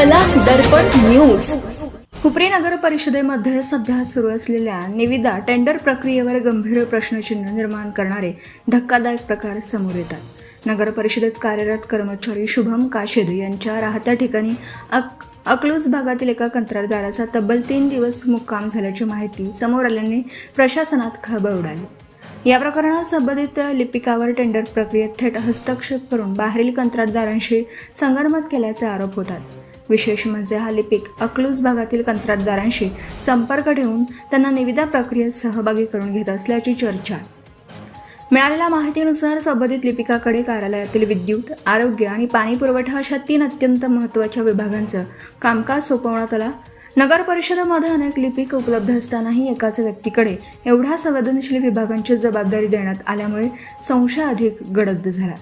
चला दर्पण न्यूज. हुपरी नगर परिषदेमध्ये सध्या सुरू असलेल्या निविदा टेंडर प्रक्रियेवर गंभीर प्रश्नचिन्ह निर्माण करणारे धक्कादायक प्रकार समोर येतात. नगर परिषदेत कार्यरत कर्मचारी शुभम काशेद यांच्या राहत्या ठिकाणी अकलूज भागातील एका कंत्राटदाराचा तब्बल 3 दिवस मुक्काम झाल्याची माहिती समोर आल्याने प्रशासनात खळबळ उडाली. या प्रकरणात संबंधित लिपिकावर टेंडर प्रक्रियेत थेट हस्तक्षेप करून बाहेरील कंत्राटदारांशी संगनमत केल्याचे आरोप होतात. विशेष म्हणजे हा लिपिक अकलूज भागातील कंत्राटदारांशी संपर्क ठेवून त्यांना निविदा प्रक्रियेत सहभागी करून घेत असल्याची चर्चा आहे. मिळालेल्या माहितीनुसार संबंधित लिपिकाकडे कार्यालयातील विद्युत, आरोग्य आणि पाणी पुरवठा अशा 3 अत्यंत महत्त्वाच्या विभागांचं कामकाज सोपवण्यात आलं. नगर परिषदेमध्ये अनेक लिपिक उपलब्ध असतानाही एकाच व्यक्तीकडे एवढ्या संवेदनशील विभागांची जबाबदारी देण्यात आल्यामुळे संशय अधिक गडद झाला.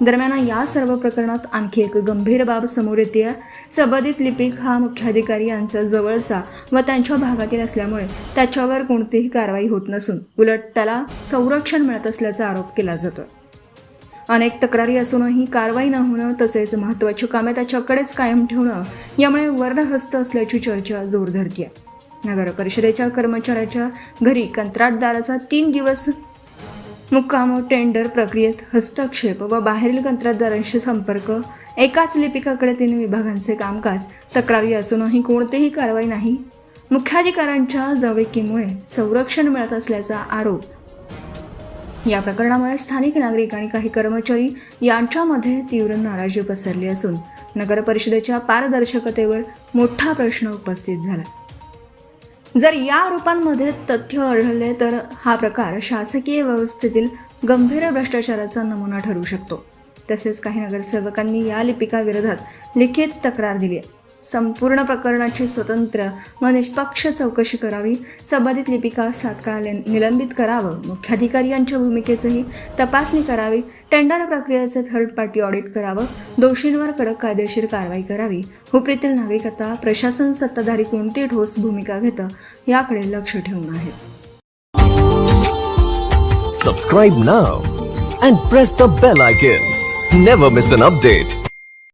दरम्यान या सर्व प्रकरणात आणखी एक गंभीर बाब समोर येते. संबंधित लिपिक हा मुख्याधिकारी यांचा जवळचा व त्यांच्या भागातील असल्यामुळे त्याच्यावर कोणतीही कारवाई होत नसून उलट त्याला संरक्षण मिळत असल्याचा आरोप केला जातो. अनेक तक्रारी असूनही कारवाई न होणं तसेच महत्त्वाची कामे त्याच्याकडेच कायम ठेवणं यामुळे वर्णहस्त असल्याची चर्चा जोर धरते. नगर परिषदेच्या कर्मचाऱ्याच्या घरी कंत्राटदाराचा 3 दिवस मुक्काम, टेंडर प्रक्रियेत हस्तक्षेप व बाहेरील कंत्राटदारांशी संपर्क, एकाच लिपिकाकडे 3 विभागांचे कामकाज, तक्रारी असूनही कोणतीही कारवाई नाही, मुख्याधिकाऱ्यांच्या जवळकीमुळे संरक्षण मिळत असल्याचा आरोप. या प्रकरणामुळे स्थानिक नागरिक आणि काही कर्मचारी यांच्यामध्ये तीव्र नाराजी पसरली असून नगर परिषदेच्या पारदर्शकतेवर मोठा प्रश्न उपस्थित झाला. जर या आरोपांमध्ये तथ्य आढळले तर हा प्रकार शासकीय व्यवस्थेतील गंभीर भ्रष्टाचाराचा नमुना ठरू शकतो. तसेच काही नगरसेवकांनी या लिपिकाविरोधात लिखित तक्रार दिली आहे. संपूर्ण प्रकरणाची स्वतंत्र व निष्पक्ष चौकशी करावी, संबंधित लिपिकास तात्काळ निलंबित करावं, मुख्याधिकारी यांच्या भूमिकेचीही तपासणी करावी, टेंडर प्रक्रियेचे थर्ड पार्टी ऑडिट करावं, दोषींवर कडक कायदेशीर कारवाई करावी. हुपरीतील नागरिक आता प्रशासन सत्ताधारी कोणती ठोस भूमिका घेतं याकडे लक्ष ठेवून आहेत. Subscribe now and press the bell icon. Never miss an update.